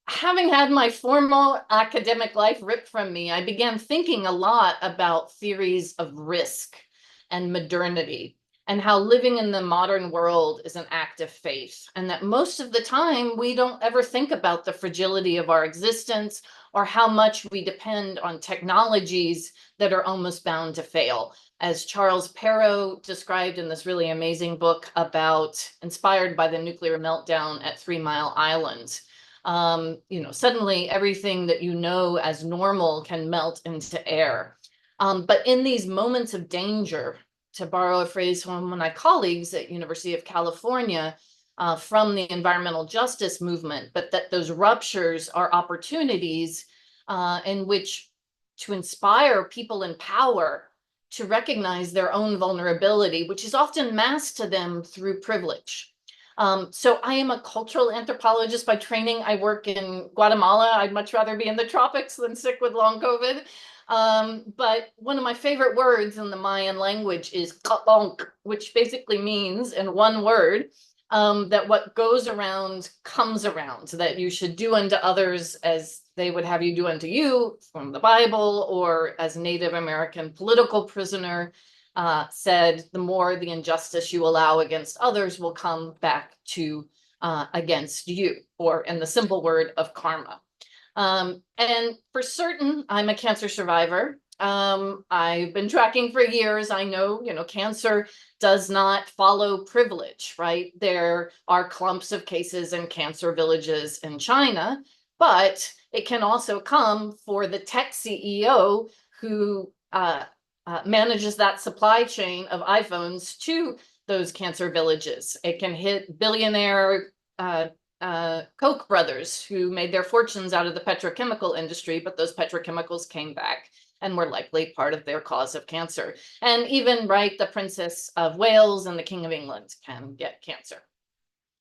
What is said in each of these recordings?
having had my formal academic life ripped from me, I began thinking a lot about theories of risk and modernity and how living in the modern world is an act of faith, and that most of the time we don't ever think about the fragility of our existence or how much we depend on technologies that are almost bound to fail. As Charles Perrow described in this really amazing book about, inspired by the nuclear meltdown at 3 Mile Island, suddenly everything that you know as normal can melt into air. But in these moments of danger, to borrow a phrase from one of my colleagues at University of California, from the environmental justice movement, but that those ruptures are opportunities in which to inspire people in power to recognize their own vulnerability, which is often masked to them through privilege. So I am a cultural anthropologist by training. I work in Guatemala. I'd much rather be in the tropics than sick with long COVID. But one of my favorite words in the Mayan language is katonk, which basically means, in one word, that what goes around comes around, so that you should do unto others as they would have you do unto you, from the Bible, or as Native American political prisoner said, the more the injustice you allow against others will come back to against you, or in the simple word of karma. And for certain, I'm a cancer survivor. I've been tracking for years. I know, cancer does not follow privilege, right? There are clumps of cases in cancer villages in China, but it can also come for the tech CEO who manages that supply chain of iPhones to those cancer villages. It can hit billionaire Koch brothers who made their fortunes out of the petrochemical industry, but those petrochemicals came back and were likely part of their cause of cancer. And even, right, the Princess of Wales and the King of England can get cancer.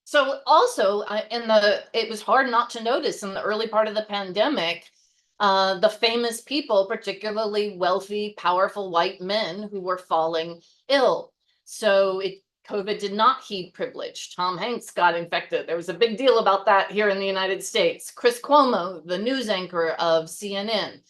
So also, it was hard not to notice in the early part of the pandemic, the famous people, particularly wealthy, powerful white men who were falling ill. So COVID did not heed privilege. Tom Hanks got infected. There was a big deal about that here in the United States. Chris Cuomo, the news anchor of CNN,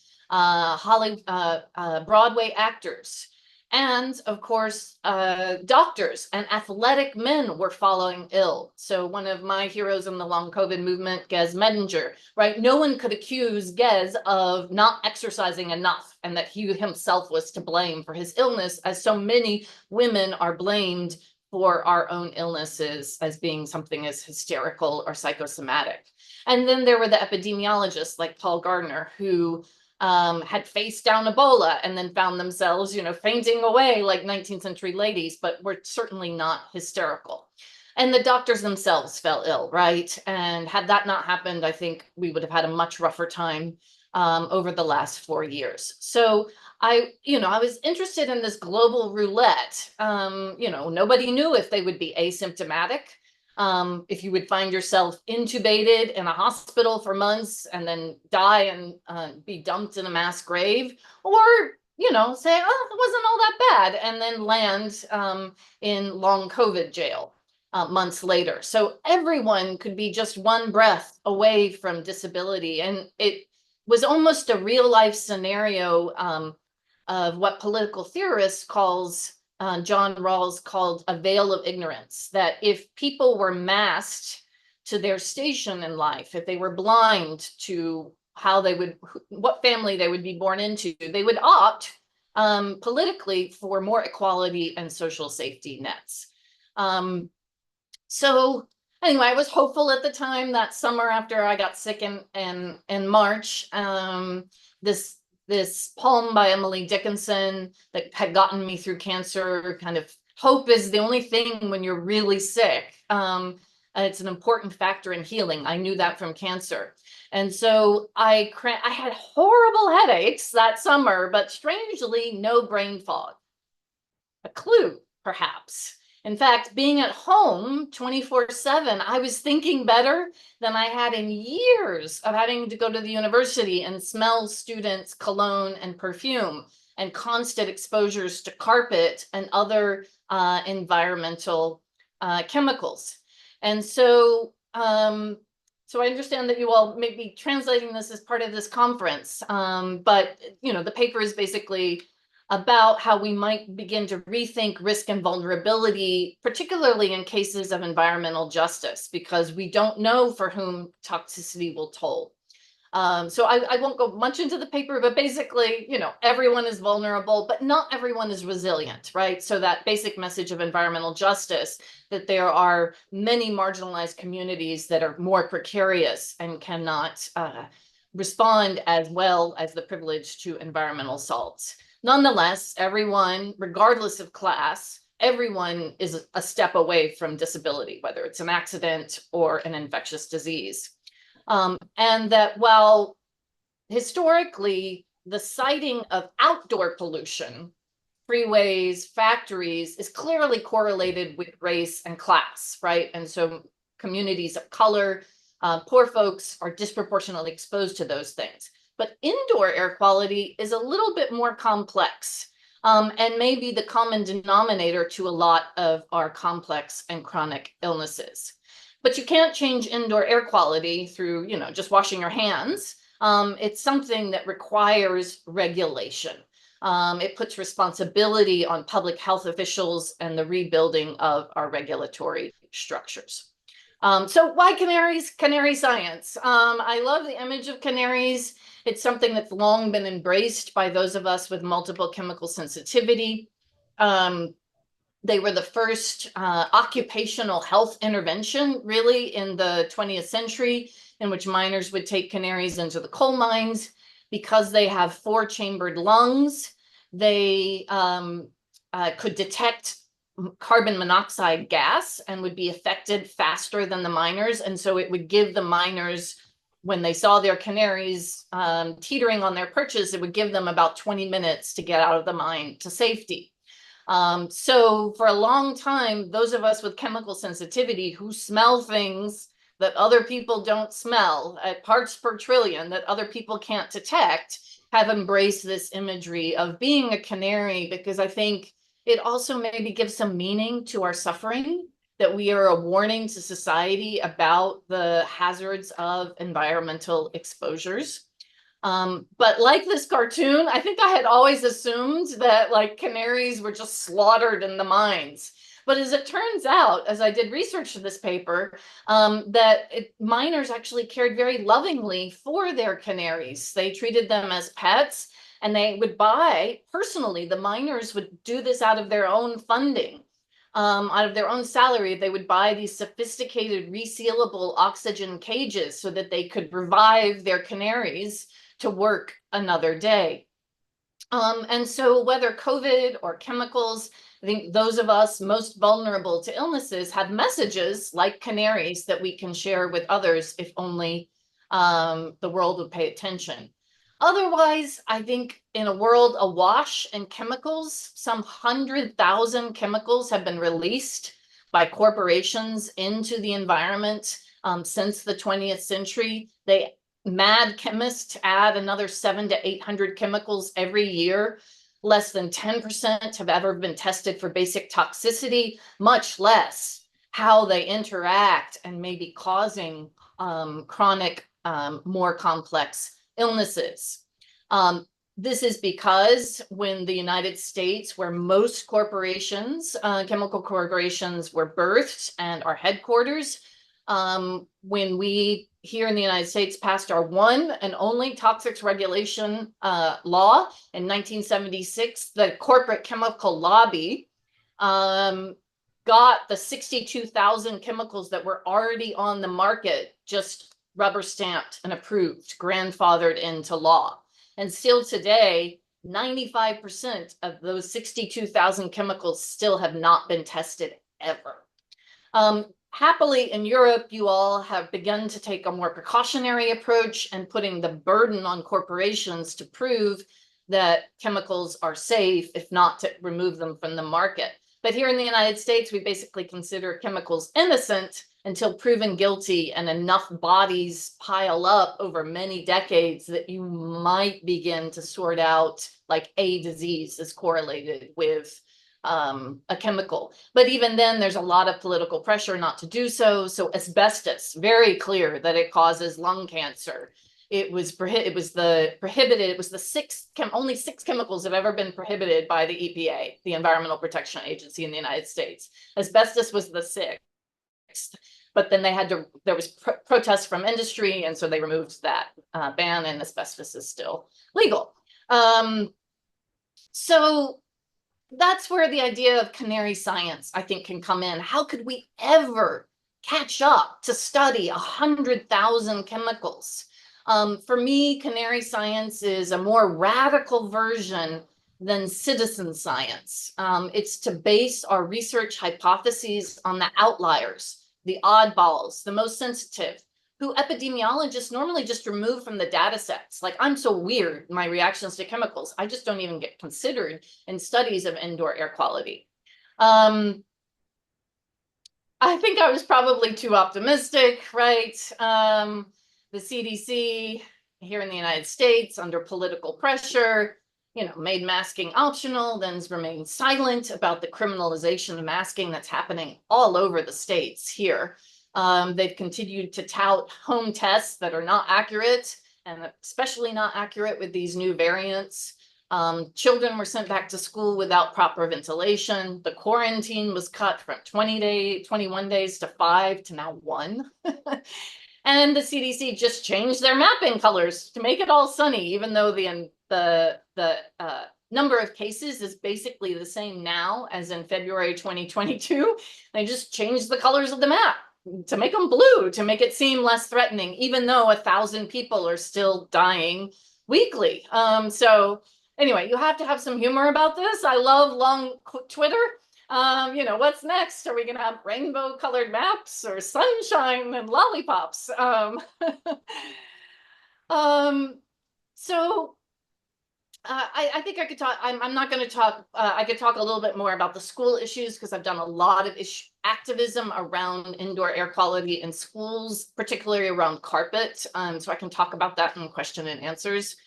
Broadway actors, and of course, doctors and athletic men were falling ill. So one of my heroes in the long COVID movement, Gez Medinger, right? No one could accuse Gez of not exercising enough and that he himself was to blame for his illness, as so many women are blamed for our own illnesses as being something as hysterical or psychosomatic. And then there were the epidemiologists like Paul Gardner, who had faced down Ebola and then found themselves, fainting away like 19th century ladies, but were certainly not hysterical. And the doctors themselves fell ill, right? And had that not happened, I think we would have had a much rougher time over the last 4 years. So I was interested in this global roulette. Nobody knew if they would be asymptomatic, if you would find yourself intubated in a hospital for months and then die and be dumped in a mass grave, or say, oh, it wasn't all that bad, and then land in long COVID jail months later. So everyone could be just one breath away from disability, and it was almost a real life scenario of what political theorists John Rawls called a veil of ignorance, that if people were masked to their station in life, if they were blind to what family they would be born into, they would opt politically for more equality and social safety nets. So anyway, I was hopeful at the time. That summer after I got sick in March, this poem by Emily Dickinson that had gotten me through cancer, kind of, hope is the only thing when you're really sick. It's an important factor in healing. I knew that from cancer. And so I had horrible headaches that summer, but strangely, no brain fog. A clue, perhaps. In fact, being at home 24/7, I was thinking better than I had in years of having to go to the university and smell students' cologne and perfume and constant exposures to carpet and other environmental chemicals. And so So I understand that you all may be translating this as part of this conference, but the paper is basically about how we might begin to rethink risk and vulnerability, particularly in cases of environmental justice, because we don't know for whom toxicity will toll. So I won't go much into the paper, but basically, everyone is vulnerable, but not everyone is resilient, right? So that basic message of environmental justice, that there are many marginalized communities that are more precarious and cannot respond as well as the privilege to environmental assaults. Nonetheless, everyone, regardless of class, everyone is a step away from disability, whether it's an accident or an infectious disease. And that while historically the citing of outdoor pollution, freeways, factories, is clearly correlated with race and class, right? And so communities of color, poor folks are disproportionately exposed to those things. But indoor air quality is a little bit more complex, and may be the common denominator to a lot of our complex and chronic illnesses. But you can't change indoor air quality through, just washing your hands. It's something that requires regulation. It puts responsibility on public health officials and the rebuilding of our regulatory structures. So why canaries? Canary science. I love the image of canaries. It's something that's long been embraced by those of us with multiple chemical sensitivity. They were the first occupational health intervention, really, in the 20th century, in which miners would take canaries into the coal mines. Because they have 4-chambered lungs, they could detect carbon monoxide gas and would be affected faster than the miners. And so it would give the miners, when they saw their canaries teetering on their perches, it would give them about 20 minutes to get out of the mine to safety. So for a long time, those of us with chemical sensitivity who smell things that other people don't smell at parts per trillion that other people can't detect have embraced this imagery of being a canary, because I think it also maybe gives some meaning to our suffering, that we are a warning to society about the hazards of environmental exposures. But like this cartoon, I think I had always assumed that canaries were just slaughtered in the mines. But as it turns out, as I did research for this paper, miners actually cared very lovingly for their canaries. They treated them as pets, and they would buy, personally, the miners would do this out of their own funding. Out of their own salary, they would buy these sophisticated resealable oxygen cages so that they could revive their canaries to work another day. And so whether COVID or chemicals, I think those of us most vulnerable to illnesses have messages like canaries that we can share with others if only the world would pay attention. Otherwise, I think in a world awash in chemicals, some 100,000 chemicals have been released by corporations into the environment since the 20th century. Mad chemists add another 700 to 800 chemicals every year. Less than 10% have ever been tested for basic toxicity, much less how they interact and may be causing chronic, more complex illnesses. This is because when the United States, where most corporations, chemical corporations, were birthed and are headquarters, when we here in the United States passed our one and only toxics regulation law in 1976, the corporate chemical lobby got the 62,000 chemicals that were already on the market just rubber stamped and approved, grandfathered into law. And still today, 95% of those 62,000 chemicals still have not been tested ever. Happily, in Europe, you all have begun to take a more precautionary approach and putting the burden on corporations to prove that chemicals are safe, if not to remove them from the market. But here in the United States, we basically consider chemicals innocent until proven guilty, and enough bodies pile up over many decades that you might begin to sort out like a disease is correlated with a chemical. But even then, there's a lot of political pressure not to do so. So asbestos, very clear that it causes lung cancer. It was prohibited. It was the only 6 chemicals have ever been prohibited by the EPA, the Environmental Protection Agency in the United States. Asbestos was the 6th. But then there was protests from industry, and so they removed that ban, and asbestos is still legal. So that's where the idea of canary science, I think, can come in. How could we ever catch up to study 100,000 chemicals? For me, canary science is a more radical version than citizen science. It's to base our research hypotheses on the outliers, the oddballs, the most sensitive, who epidemiologists normally just remove from the data sets. Like, I'm so weird, my reactions to chemicals, I just don't even get considered in studies of indoor air quality. I think I was probably too optimistic, right? The CDC here in the United States, under political pressure, made masking optional, then remained silent about the criminalization of masking that's happening all over the states here. They've continued to tout home tests that are not accurate, and especially not accurate with these new variants. Children were sent back to school without proper ventilation. The quarantine was cut from 21 days to 5 to now 1. And the CDC just changed their mapping colors to make it all sunny, even though the number of cases is basically the same now as in February 2022. They just changed the colors of the map to make them blue, to make it seem less threatening, even though 1,000 people are still dying weekly. So anyway, you have to have some humor about this. I love long Twitter. What's next? Are we going to have rainbow colored maps or sunshine and lollipops? So I think I could talk. I'm not going to talk. I could talk a little bit more about the school issues, because I've done a lot of activism around indoor air quality in schools, particularly around carpet. So I can talk about that in question and answers.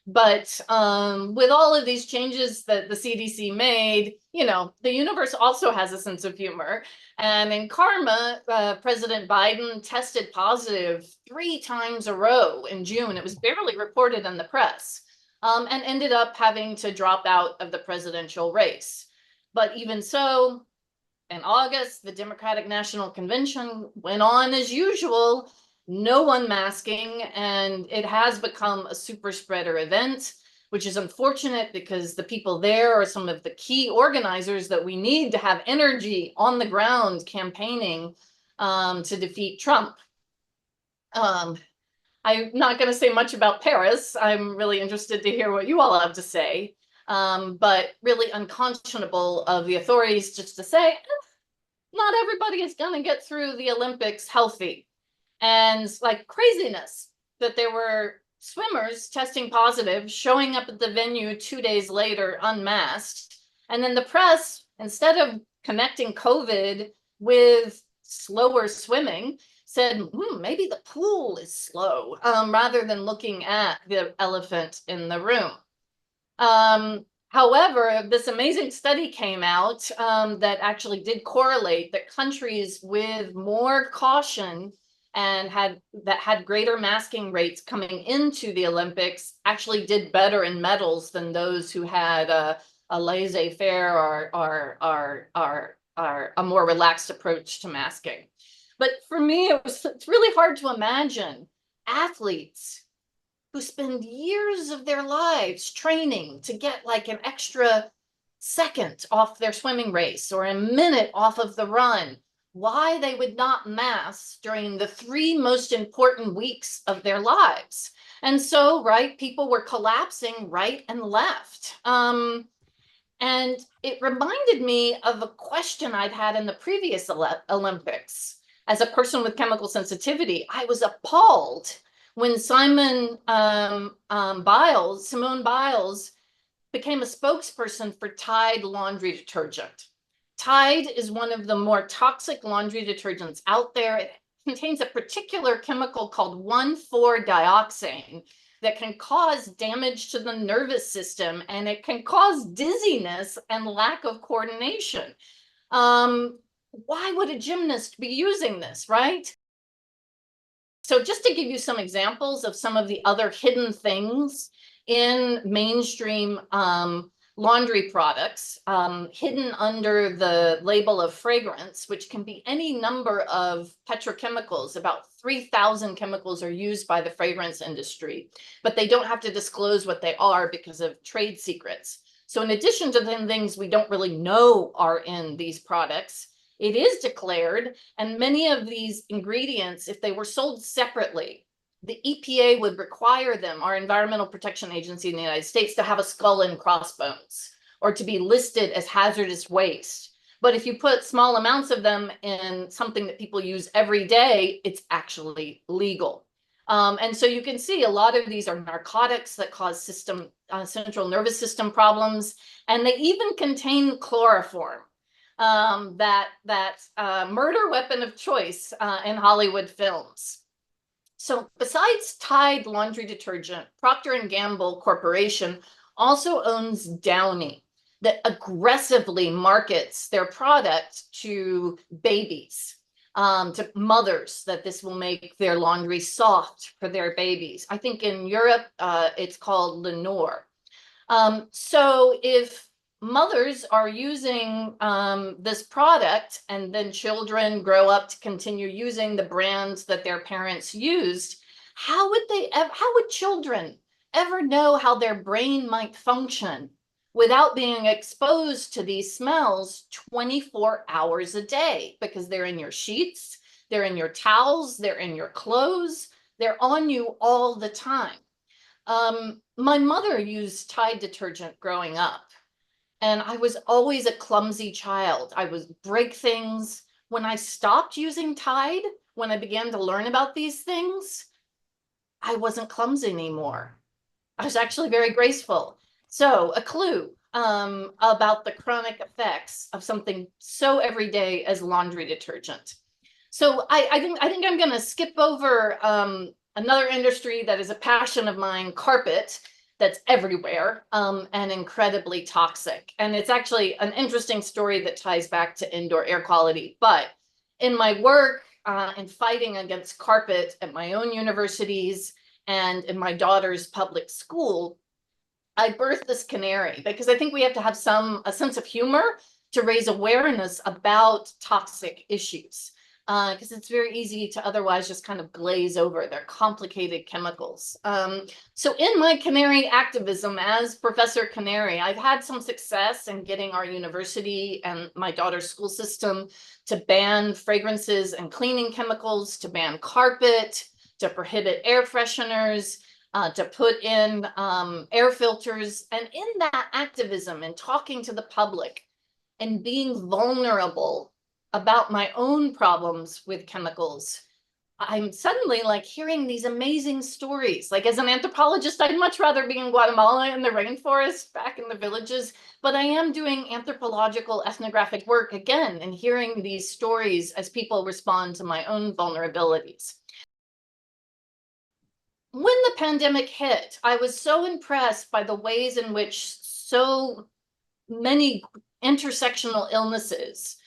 But with all of these changes that the CDC made, the universe also has a sense of humor. And in karma, President Biden tested positive 3 times a row in June. It was barely reported in the press, and ended up having to drop out of the presidential race. But even so, in August, the Democratic National Convention went on as usual. No unmasking, and it has become a super spreader event, which is unfortunate because the people there are some of the key organizers that we need to have energy on the ground campaigning to defeat Trump. I'm not going to say much about Paris. I'm really interested to hear what you all have to say, but really unconscionable of the authorities just to say, not everybody is going to get through the Olympics healthy. And like craziness that there were swimmers testing positive, showing up at the venue 2 days later unmasked. And then the press, instead of connecting COVID with slower swimming, said, maybe the pool is slow, rather than looking at the elephant in the room. However, this amazing study came out that actually did correlate that countries with more caution and had greater masking rates coming into the Olympics actually did better in medals than those who had a laissez-faire or a more relaxed approach to masking. But for me, it's really hard to imagine athletes who spend years of their lives training to get like an extra second off their swimming race or a minute off of the run, why they would not mask during the 3 most important weeks of their lives. And so, right, people were collapsing right and left. And it reminded me of a question I'd had in the previous Olympics. As a person with chemical sensitivity, I was appalled when Simone Biles became a spokesperson for Tide laundry detergent. Tide is one of the more toxic laundry detergents out there. It contains a particular chemical called 1,4-dioxane, that can cause damage to the nervous system, and it can cause dizziness and lack of coordination. Why would a gymnast be using this, right? So just to give you some examples of some of the other hidden things in mainstream laundry products, hidden under the label of fragrance, which can be any number of petrochemicals. About 3,000 chemicals are used by the fragrance industry, but they don't have to disclose what they are because of trade secrets. So in addition to the things we don't really know are in these products, it is declared, and many of these ingredients, if they were sold separately, the EPA would require them, our Environmental Protection Agency in the United States, to have a skull and crossbones or to be listed as hazardous waste. But if you put small amounts of them in something that people use every day, it's actually legal. And so you can see a lot of these are narcotics that cause central nervous system problems, and they even contain chloroform. That murder weapon of choice in Hollywood films. So besides Tide laundry detergent, Procter & Gamble Corporation also owns Downy, that aggressively markets their product to babies, to mothers, that this will make their laundry soft for their babies. I think in Europe, it's called Lenore. So if mothers are using this product, and then children grow up to continue using the brands that their parents used, how would children ever know how their brain might function without being exposed to these smells 24 hours a day? Because they're in your sheets, they're in your towels, they're in your clothes, they're on you all the time. My mother used Tide detergent growing up, and I was always a clumsy child. I would break things. When I stopped using Tide, when I began to learn about these things, I wasn't clumsy anymore. I was actually very graceful. So a clue about the chronic effects of something so everyday as laundry detergent. So I think I'm going to skip over another industry that is a passion of mine, carpet, that's everywhere and incredibly toxic. And it's actually an interesting story that ties back to indoor air quality. But in my work in fighting against carpet at my own universities and in my daughter's public school, I birthed this canary because I think we have to have a sense of humor to raise awareness about toxic issues. Because it's very easy to otherwise just kind of glaze over. They're complicated chemicals. So in my canary activism as Professor Canary, I've had some success in getting our university and my daughter's school system to ban fragrances and cleaning chemicals, to ban carpet, to prohibit air fresheners, to put in air filters. And in that activism and talking to the public and being vulnerable about my own problems with chemicals, I'm suddenly like hearing these amazing stories. Like as an anthropologist, I'd much rather be in Guatemala in the rainforest, back in the villages, but I am doing anthropological ethnographic work again and hearing these stories as people respond to my own vulnerabilities. When the pandemic hit, I was so impressed by the ways in which so many intersectional illnesses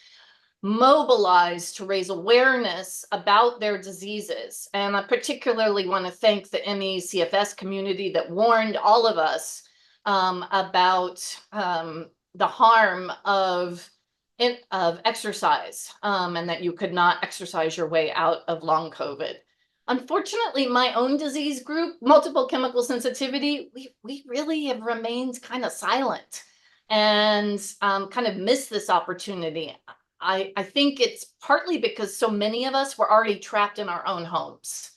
mobilized to raise awareness about their diseases. And I particularly want to thank the ME/CFS community that warned all of us about the harm of exercise and that you could not exercise your way out of long COVID. Unfortunately, my own disease group, multiple chemical sensitivity, we really have remained kind of silent and kind of missed this opportunity. I think it's partly because so many of us were already trapped in our own homes,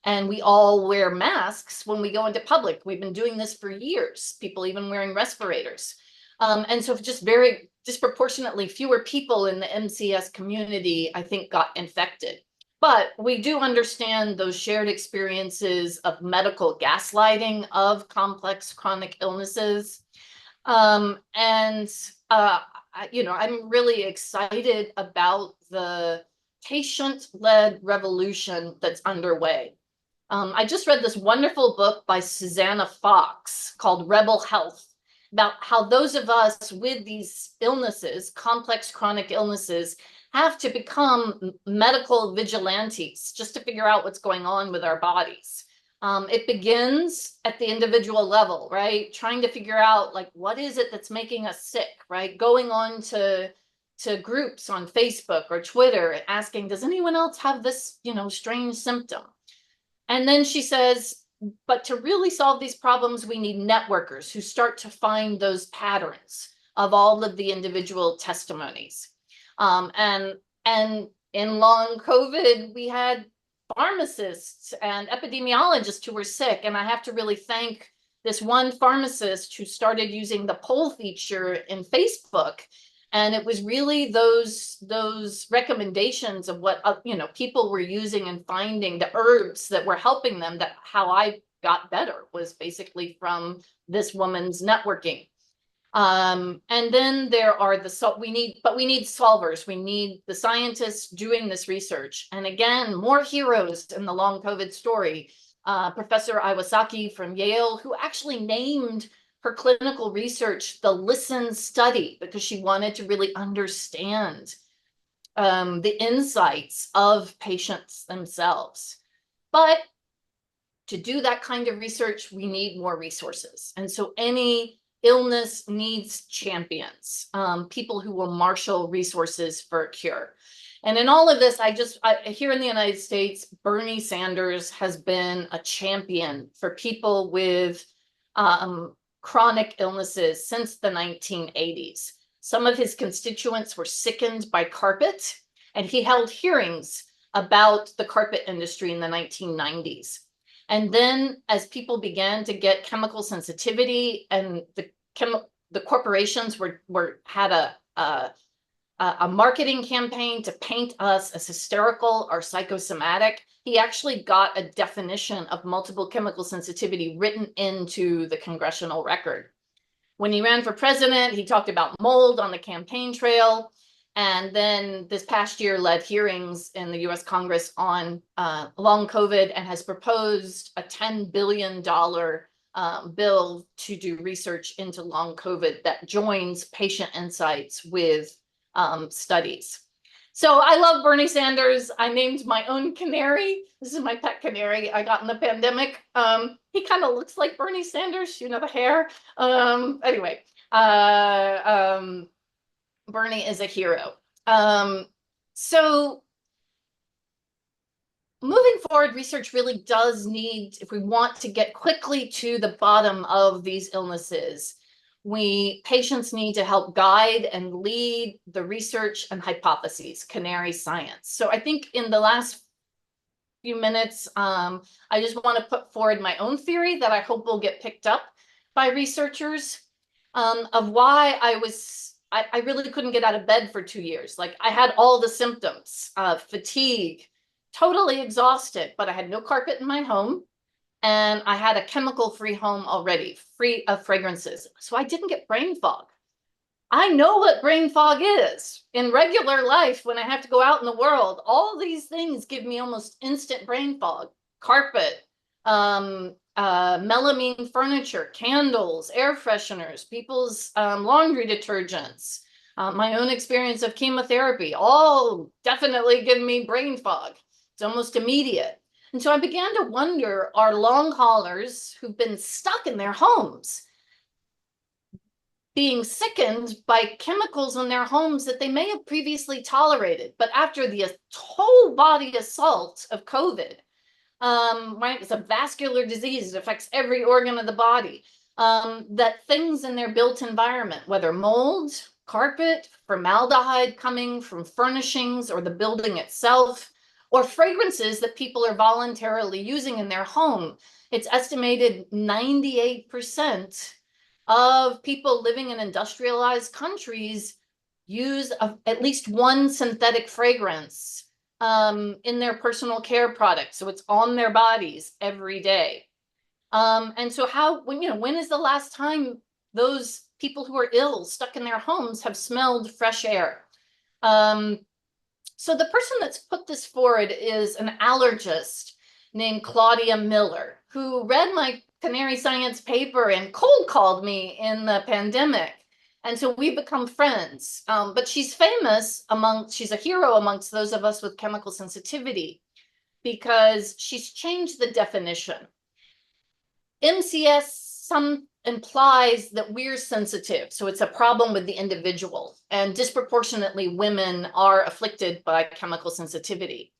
and we all wear masks when we go into public. We've been doing this for years, people even wearing respirators. And so just very disproportionately fewer people in the MCS community, I think, got infected. But we do understand those shared experiences of medical gaslighting of complex chronic illnesses. I'm really excited about the patient-led revolution that's underway. I just read this wonderful book by Susanna Fox called Rebel Health, about how those of us with these illnesses, complex chronic illnesses, have to become medical vigilantes just to figure out what's going on with our bodies. It begins at the individual level, right? Trying to figure out, like, what is it that's making us sick, right? Going on to groups on Facebook or Twitter, asking, does anyone else have this, strange symptom? And then she says, but to really solve these problems, we need networkers who start to find those patterns of all of the individual testimonies. And in long COVID, we had pharmacists and epidemiologists who were sick. And I have to really thank this one pharmacist who started using the poll feature in Facebook. And it was really those recommendations of what people were using and finding the herbs that were helping them, that how I got better was basically from this woman's networking. And then there are we need solvers. We need the scientists doing this research. And again, more heroes in the long COVID story. Professor Iwasaki from Yale, who actually named her clinical research the Listen Study, because she wanted to really understand the insights of patients themselves. But to do that kind of research, we need more resources. And so any illness needs champions, people who will marshal resources for a cure. And in all of this, here in the United States, Bernie Sanders has been a champion for people with chronic illnesses since the 1980s. Some of his constituents were sickened by carpet, and he held hearings about the carpet industry in the 1990s. And then as people began to get chemical sensitivity, and the corporations had a marketing campaign to paint us as hysterical or psychosomatic, he actually got a definition of multiple chemical sensitivity written into the congressional record. When he ran for president, he talked about mold on the campaign trail. And then this past year led hearings in the US Congress on long COVID, and has proposed a $10 billion bill to do research into long COVID that joins patient insights with studies. So I love Bernie Sanders. I named my own canary. This is my pet canary I got in the pandemic. He kind of looks like Bernie Sanders, the hair. Anyway, Bernie is a hero. So moving forward, research really does need, if we want to get quickly to the bottom of these illnesses, patients need to help guide and lead the research and hypotheses, canary science. So I think in the last few minutes, I just want to put forward my own theory that I hope will get picked up by researchers, of why I really couldn't get out of bed for 2 years. Like, I had all the symptoms, fatigue, totally exhausted, but I had no carpet in my home. And I had a chemical-free home already, free of fragrances. So I didn't get brain fog. I know what brain fog is. In regular life, when I have to go out in the world, all these things give me almost instant brain fog. Carpet, melamine furniture, candles, air fresheners, people's laundry detergents, my own experience of chemotherapy, all definitely give me brain fog. It's almost immediate. And so I began to wonder, are long haulers who've been stuck in their homes being sickened by chemicals in their homes that they may have previously tolerated, but after the whole body assault of COVID, right, it's a vascular disease, it affects every organ of the body, that things in their built environment, whether mold, carpet, formaldehyde coming from furnishings or the building itself, or fragrances that people are voluntarily using in their home. It's estimated 98% of people living in industrialized countries use at least one synthetic fragrance in their personal care products. So it's on their bodies every day. And so when is the last time those people who are ill, stuck in their homes, have smelled fresh air? So the person that's put this forward is an allergist named Claudia Miller, who read my Canary Science paper and cold called me in the pandemic. And so we've become friends. But she's famous she's a hero amongst those of us with chemical sensitivity because she's changed the definition. MCS implies that we're sensitive, so it's a problem with the individual, and disproportionately women are afflicted by chemical sensitivity.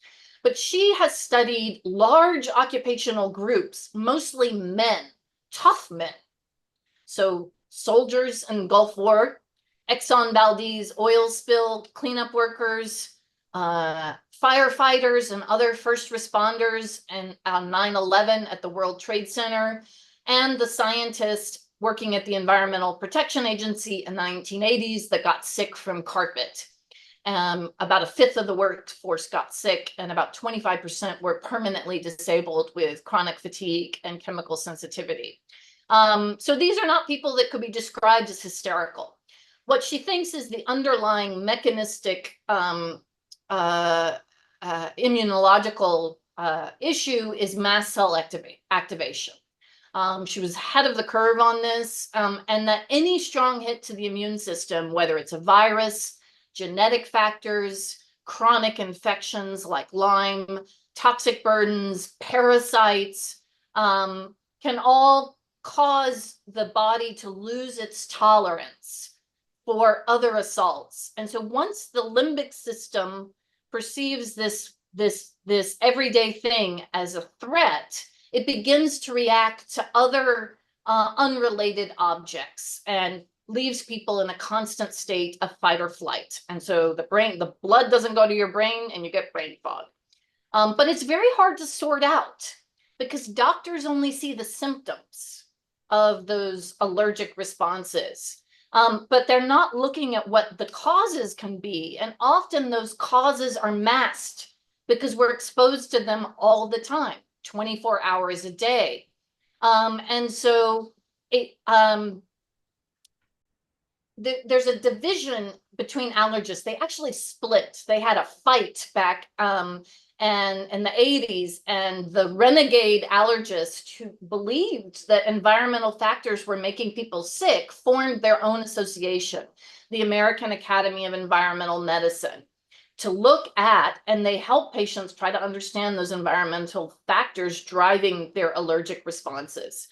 But she has studied large occupational groups, mostly men, tough men. So soldiers in Gulf War, Exxon Valdez oil spill cleanup workers, firefighters and other first responders and on 9/11 at the World Trade Center, and the scientist working at the Environmental Protection Agency in the 1980s that got sick from carpet. About a fifth of the workforce got sick, and about 25% were permanently disabled with chronic fatigue and chemical sensitivity. So these are not people that could be described as hysterical. What she thinks is the underlying mechanistic immunological issue is mast cell activation. She was ahead of the curve on this, and that any strong hit to the immune system, whether it's a virus, genetic factors, chronic infections like Lyme, toxic burdens, parasites, can all cause the body to lose its tolerance for other assaults. And so once the limbic system perceives this everyday thing as a threat, it begins to react to other unrelated objects and leaves people in a constant state of fight or flight. And so the blood doesn't go to your brain and you get brain fog. But it's very hard to sort out because doctors only see the symptoms of those allergic responses. But they're not looking at what the causes can be. And often those causes are masked because we're exposed to them all the time, 24 hours a day. And so there's a division between allergists. They actually split. They had a fight back and in the 80s, and the renegade allergists who believed that environmental factors were making people sick formed their own association, the American Academy of Environmental Medicine, to look at, and they help patients try to understand those environmental factors driving their allergic responses.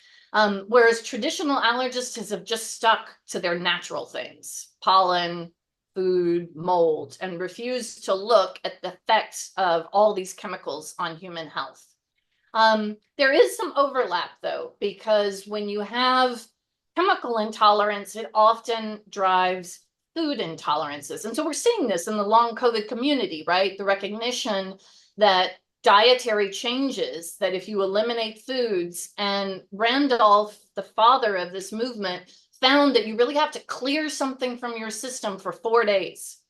Whereas traditional allergists have just stuck to their natural things, pollen, food, mold, and refuse to look at the effects of all these chemicals on human health. There is some overlap though, because when you have chemical intolerance, it often drives food intolerances. And so we're seeing this in the long COVID community, right? The recognition that dietary changes, that if you eliminate foods, and Randolph, the father of this movement, found that you really have to clear something from your system for 4 days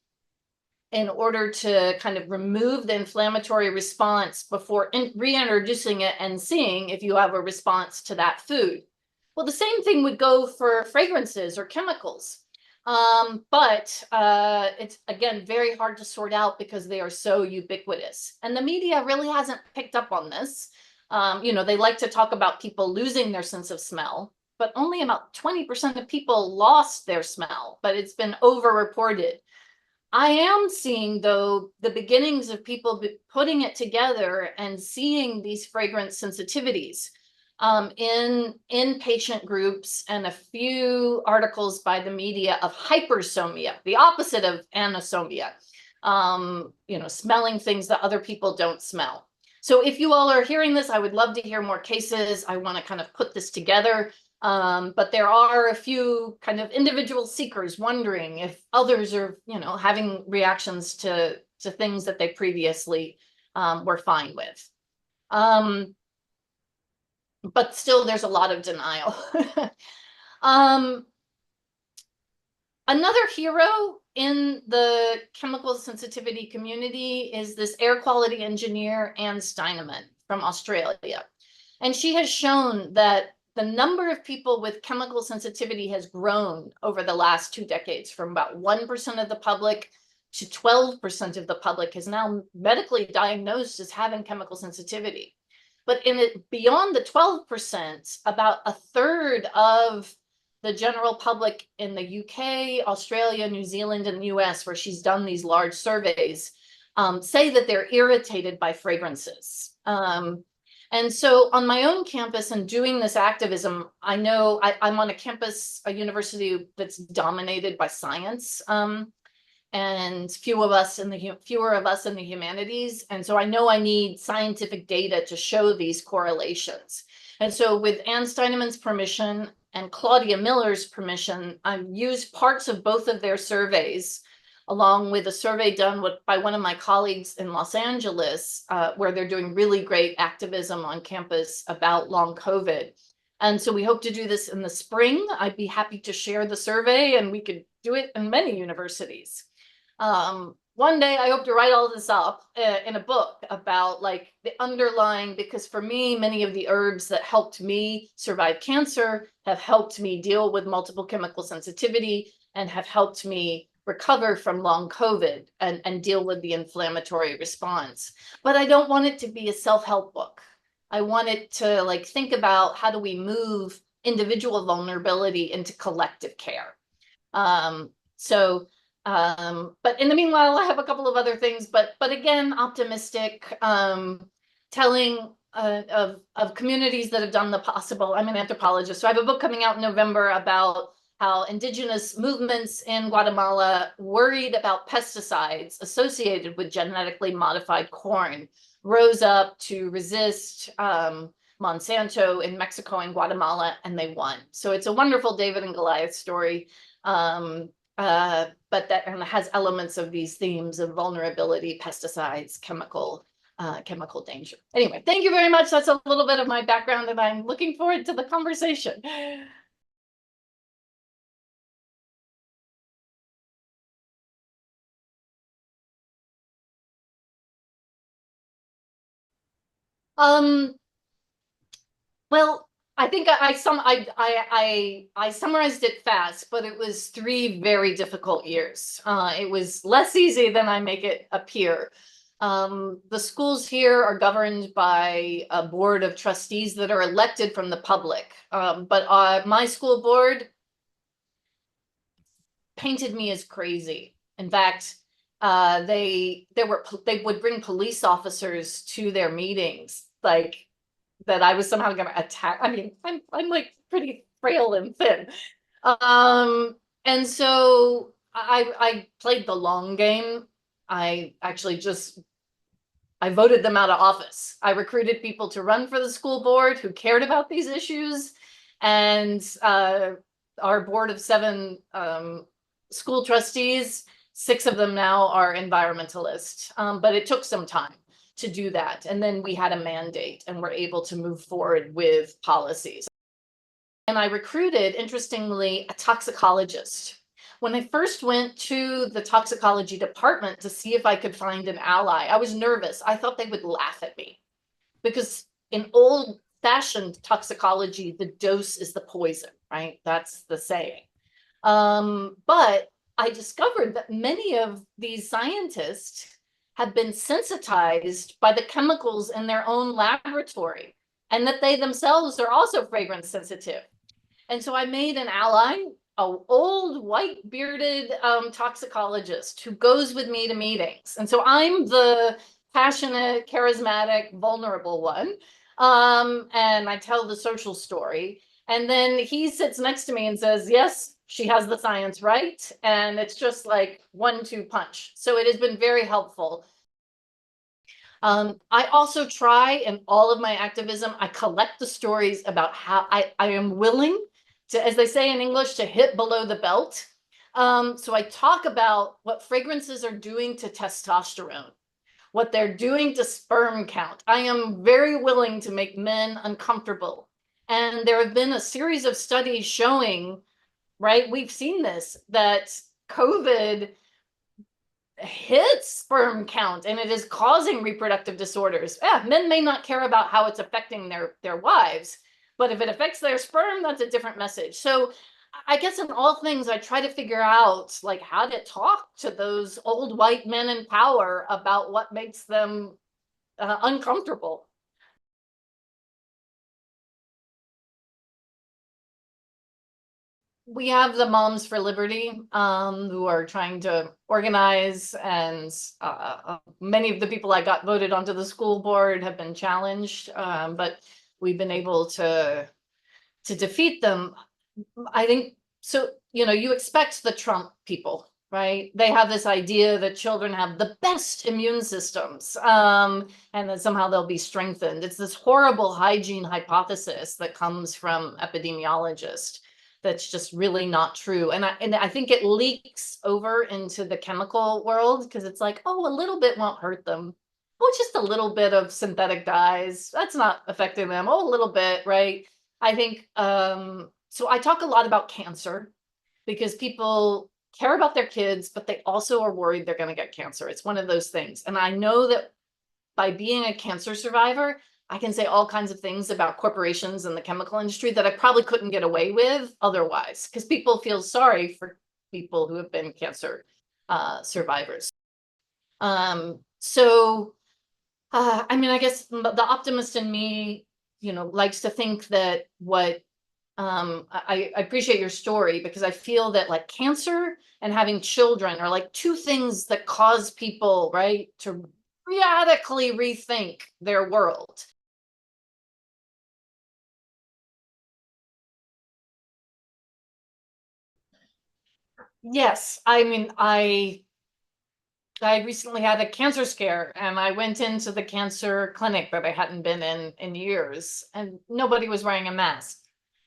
in order to kind of remove the inflammatory response before reintroducing it and seeing if you have a response to that food. Well, the same thing would go for fragrances or chemicals. But it's, again, very hard to sort out because they are so ubiquitous. And the media really hasn't picked up on this. They like to talk about people losing their sense of smell, but only about 20% of people lost their smell, but it's been overreported. I am seeing, though, the beginnings of people putting it together and seeing these fragrance sensitivities in patient groups, and a few articles by the media of hypersomia, the opposite of anosmia, smelling things that other people don't smell. So if you all are hearing this, I would love to hear more cases. I want to kind of put this together. But there are a few kind of individual seekers wondering if others are, having reactions to things that they previously were fine with. But still, there's a lot of denial. Another hero in the chemical sensitivity community is this air quality engineer, Anne Steinemann from Australia. And she has shown that the number of people with chemical sensitivity has grown over the last 2 decades, from about 1% of the public to 12% of the public is now medically diagnosed as having chemical sensitivity. But in it, beyond the 12%, about a third of the general public in the UK, Australia, New Zealand, and the US, where she's done these large surveys, say that they're irritated by fragrances. And so on my own campus and doing this activism, I know I'm on a campus, a university that's dominated by science, and fewer of us in the humanities. And so I know I need scientific data to show these correlations. And so with Anne Steinemann's permission and Claudia Miller's permission, I've used parts of both of their surveys, along with a survey done by one of my colleagues in Los Angeles, where they're doing really great activism on campus about long COVID. And so we hope to do this in the spring. I'd be happy to share the survey, and we could do it in many universities. One day I hope to write all this up in a book about like the underlying, because for me, many of the herbs that helped me survive cancer have helped me deal with multiple chemical sensitivity and have helped me recover from long COVID and deal with the inflammatory response. But I don't want it to be a self-help book. I want it to like think about how do we move individual vulnerability into collective care. But in the meanwhile, I have a couple of other things, but again, optimistic, telling of communities that have done the possible. I'm an anthropologist, so I have a book coming out in November about how indigenous movements in Guatemala worried about pesticides associated with genetically modified corn rose up to resist Monsanto in Mexico and Guatemala, and they won. So it's a wonderful David and Goliath story. But that has elements of these themes of vulnerability, pesticides, chemical danger. Anyway, thank you very much. That's a little bit of my background, and I'm looking forward to the conversation. Well, I think I summarized it fast, but it was 3 very difficult years. It was less easy than I make it appear. The schools here are governed by a board of trustees that are elected from the public. But my school board painted me as crazy. In fact, they would bring police officers to their meetings, like that I was somehow going to attack. I mean, I'm like pretty frail and thin. And so I played the long game. I actually I voted them out of office. I recruited people to run for the school board who cared about these issues. And our board of 7 school trustees, 6 of them now are environmentalists. But it took some time to do that. And then we had a mandate and were able to move forward with policies. And I recruited, interestingly, a toxicologist. When I first went to the toxicology department to see if I could find an ally, I was nervous. I thought they would laugh at me because in old-fashioned toxicology, the dose is the poison, right? That's the saying. But I discovered that many of these scientists have been sensitized by the chemicals in their own laboratory, and that they themselves are also fragrance sensitive. And so I made an ally, an old white bearded toxicologist who goes with me to meetings. And so I'm the passionate, charismatic, vulnerable one. And I tell the social story. And then he sits next to me and says, yes, she has the science right. And it's just like 1-2 punch. So it has been very helpful. I also try in all of my activism, I collect the stories about how I am willing to, as they say in English, to hit below the belt. So I talk about what fragrances are doing to testosterone, what they're doing to sperm count. I am very willing to make men uncomfortable. And there have been a series of studies showing, right, we've seen this, that COVID hits sperm count and it is causing reproductive disorders. Yeah, men may not care about how it's affecting their wives, but if it affects their sperm, that's a different message. So I guess in all things, I try to figure out like how to talk to those old white men in power about what makes them uncomfortable. we have the Moms for Liberty, who are trying to organize, and many of the people I got voted onto the school board have been challenged, but we've been able to defeat them. I think so. You know, you expect the Trump people, right? They have this idea that children have the best immune systems, and that somehow they'll be strengthened. It's this horrible hygiene hypothesis that comes from epidemiologists. That's just really not true. And I think it leaks over into the chemical world, because it's like, oh, a little bit won't hurt them. Oh, just a little bit of synthetic dyes. That's not affecting them. Oh, a little bit, right? I think so I talk a lot about cancer, because people care about their kids, but they also are worried they're going to get cancer. It's one of those things. And I know that by being a cancer survivor, I can say all kinds of things about corporations and the chemical industry that I probably couldn't get away with otherwise, because people feel sorry for people who have been cancer survivors. So I mean, I guess the optimist in me, you know, likes to think that what I appreciate your story, because I feel that like cancer and having children are like two things that cause people, right, to radically rethink their world. Yes, I mean, I recently had a cancer scare, and I went into the cancer clinic that I hadn't been in years, and nobody was wearing a mask.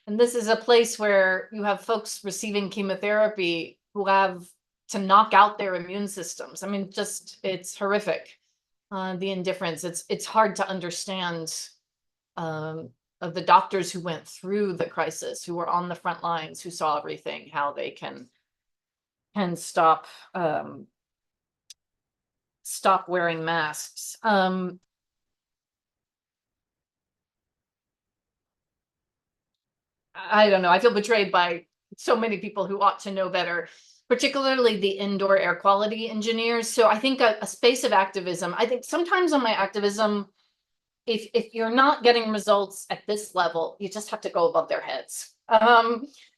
And this is a place where you have folks receiving chemotherapy who have to knock out their immune systems. I mean, just it's horrific. The indifference. It's hard to understand, um, of the doctors who went through the crisis, who were on the front lines, who saw everything, how they can stop wearing masks. I don't know. I feel betrayed by so many people who ought to know better, particularly the indoor air quality engineers. So I think a space of activism. I think sometimes on my activism, if you're not getting results at this level, you just have to go above their heads.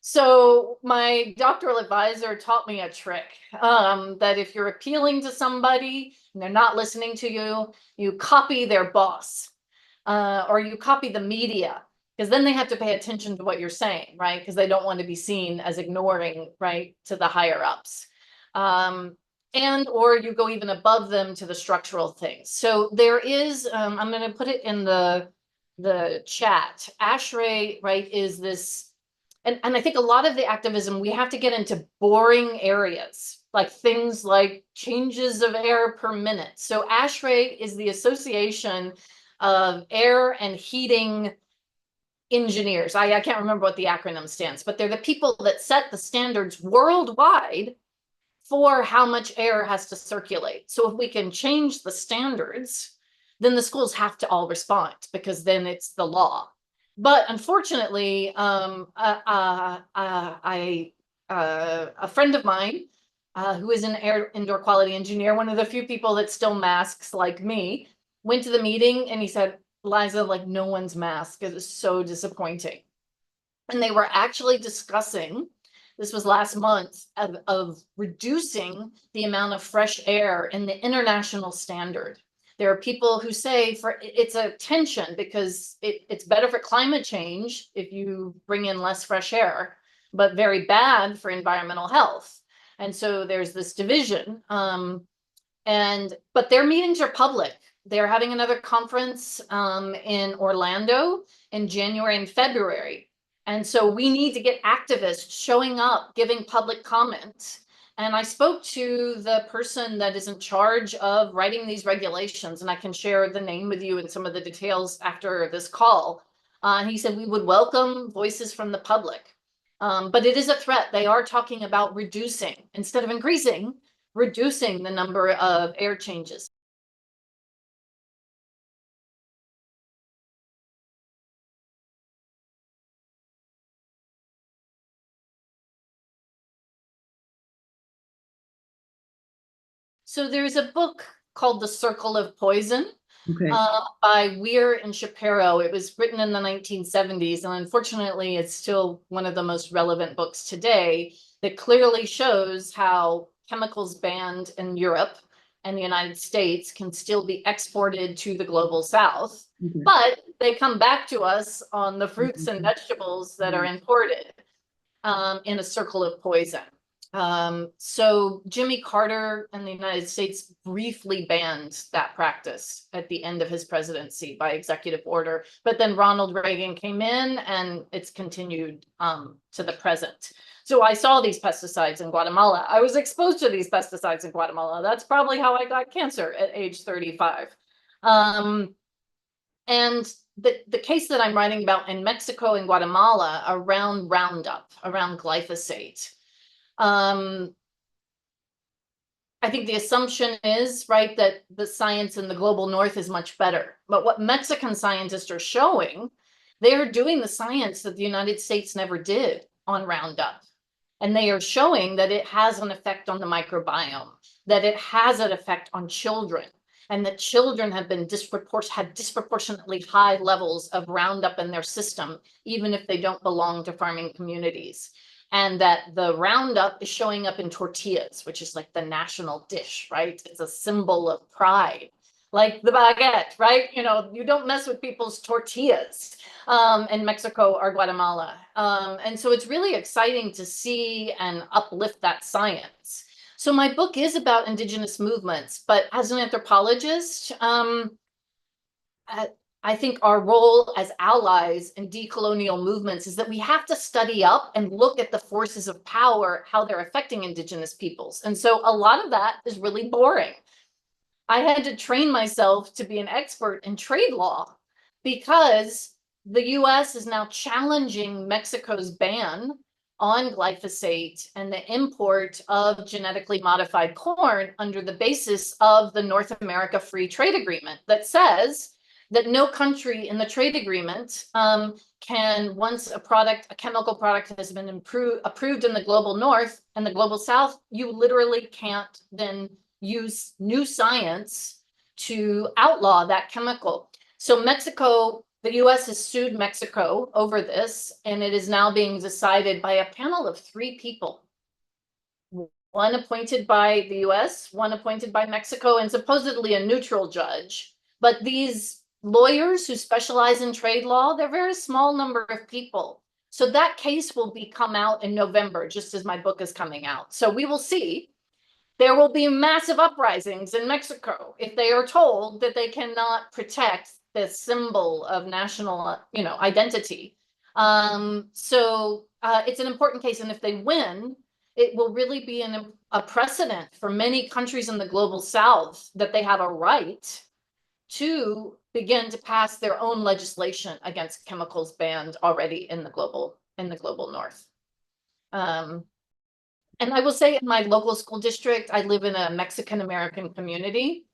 So my doctoral advisor taught me a trick, that if you're appealing to somebody and they're not listening to you, you copy their boss, or you copy the media, because then they have to pay attention to what you're saying, right? Because they don't want to be seen as ignoring, right, to the higher ups. And or you go even above them to the structural things. So there is, I'm going to put it in the chat. ASHRAE, right, is this, and I think a lot of the activism, we have to get into boring areas, like things like changes of air per minute. So ASHRAE is the Association of Air and Heating Engineers. I can't remember what the acronym stands, but they're the people that set the standards worldwide for how much air has to circulate. So if we can change the standards, then the schools have to all respond, because then it's the law. But unfortunately, a friend of mine, who is an indoor quality engineer, one of the few people that still masks like me, went to the meeting and he said, Liza, like no one's mask. It was so disappointing. And they were actually discussing, this was last month, of reducing the amount of fresh air in the international standard. There are people who say it's a tension, because it's better for climate change if you bring in less fresh air, but very bad for environmental health. And so there's this division. But their meetings are public. They're having another conference in Orlando in January and February. And so we need to get activists showing up, giving public comment. And I spoke to the person that is in charge of writing these regulations, and I can share the name with you and some of the details after this call. And he said we would welcome voices from the public. But it is a threat. They are talking about reducing instead of increasing, reducing the number of air changes. So there's a book called The Circle of Poison, Okay. By Weir and Shapiro. It was written in the 1970s, and unfortunately, it's still one of the most relevant books today that clearly shows how chemicals banned in Europe and the United States can still be exported to the global South, Okay. but they come back to us on the fruits and Mhm. vegetables that are Yeah. imported in a circle of poison. So Jimmy Carter in the United States briefly banned that practice at the end of his presidency by executive order, but then Ronald Reagan came in and it's continued to the present. So I saw these pesticides in Guatemala. I was exposed to these pesticides in Guatemala. That's probably how I got cancer at age 35. And the case that I'm writing about in Mexico and Guatemala around Roundup, around glyphosate, I think the assumption is, right, that the science in the global north is much better. But what Mexican scientists are showing, they're doing the science that the United States never did on Roundup. And they are showing that it has an effect on the microbiome, that it has an effect on children, and that children have been disproportionately high levels of Roundup in their system, even if they don't belong to farming communities. And that the Roundup is showing up in tortillas, which is like the national dish, right? It's a symbol of pride, like the baguette, right? You know, you don't mess with people's tortillas in Mexico or Guatemala. And so it's really exciting to see and uplift that science. So my book is about indigenous movements, but as an anthropologist, I think our role as allies in decolonial movements is that we have to study up and look at the forces of power, how they're affecting indigenous peoples. And so a lot of that is really boring. I had to train myself to be an expert in trade law because the US is now challenging Mexico's ban on glyphosate and the import of genetically modified corn under the basis of the North America Free Trade Agreement that says that no country in the trade agreement can, once a chemical product has been approved in the global north and the global south, you literally can't then use new science to outlaw that chemical. So Mexico, the US has sued Mexico over this, and it is now being decided by a panel of 3 people. One appointed by the US, one appointed by Mexico, and supposedly a neutral judge. But these lawyers who specialize in trade law, they're a very small number of people. So that case will come out in November, just as my book is coming out. So we will see. There will be massive uprisings in Mexico if they are told that they cannot protect this symbol of national, identity. It's an important case, and if they win, it will really be a precedent for many countries in the global South that they have a right to begin to pass their own legislation against chemicals banned already in the global North. And I will say in my local school district, I live in a Mexican American community.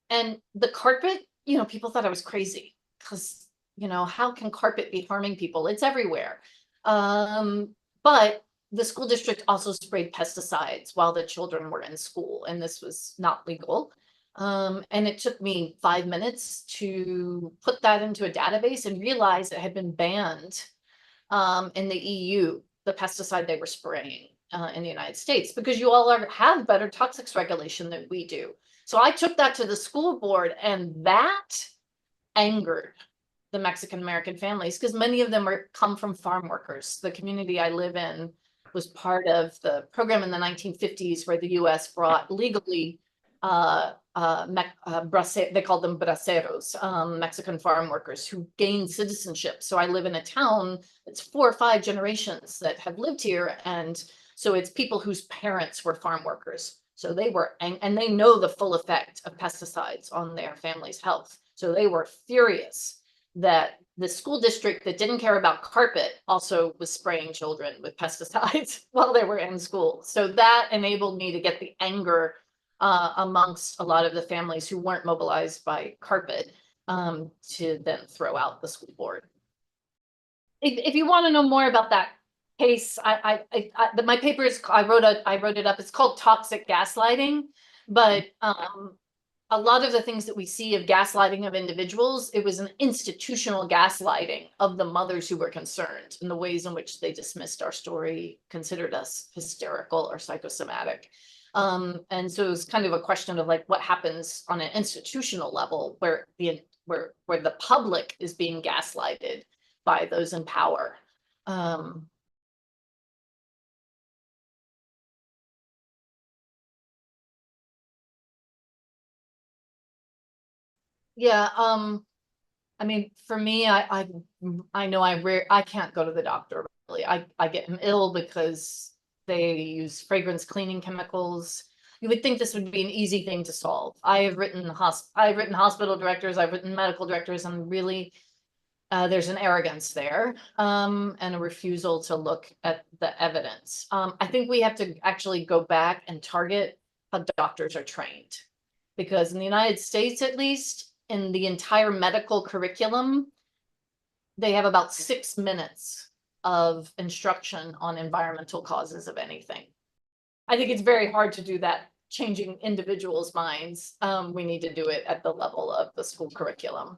And the carpet, people thought I was crazy because, how can carpet be harming people? It's everywhere. But the school district also sprayed pesticides while the children were in school, and this was not legal. And it took me 5 minutes to put that into a database and realize it had been banned in the EU, the pesticide they were spraying in the United States, because you all have better toxics regulation than we do. So I took that to the school board, and that angered the Mexican American families because many of them come from farm workers. The community I live in was part of the program in the 1950s where the US brought legally they called them braceros, Mexican farm workers who gained citizenship. So I live in a town that's 4 or 5 generations that have lived here. And so it's people whose parents were farm workers. So they were, and they know the full effect of pesticides on their family's health. So they were furious that the school district that didn't care about carpet also was spraying children with pesticides while they were in school. So that enabled me to get the anger amongst a lot of the families who weren't mobilized by carpet to then throw out the school board. If you want to know more about that case, my paper is, I wrote it up. It's called Toxic Gaslighting, but a lot of the things that we see of gaslighting of individuals, it was an institutional gaslighting of the mothers who were concerned, and the ways in which they dismissed our story, considered us hysterical or psychosomatic. And so it was kind of a question of like what happens on an institutional level where the public is being gaslighted by those in power. Yeah, I mean, for me, I know I can't go to the doctor really. I get ill because they use fragrance cleaning chemicals. You would think this would be an easy thing to solve. I've written hospital directors, I've written medical directors, and really there's an arrogance there, and a refusal to look at the evidence. I think we have to actually go back and target how doctors are trained, because in the United States, at least, in the entire medical curriculum, they have about 6 minutes of instruction on environmental causes of anything. I think it's very hard to do that, changing individuals' minds. We need to do it at the level of the school curriculum.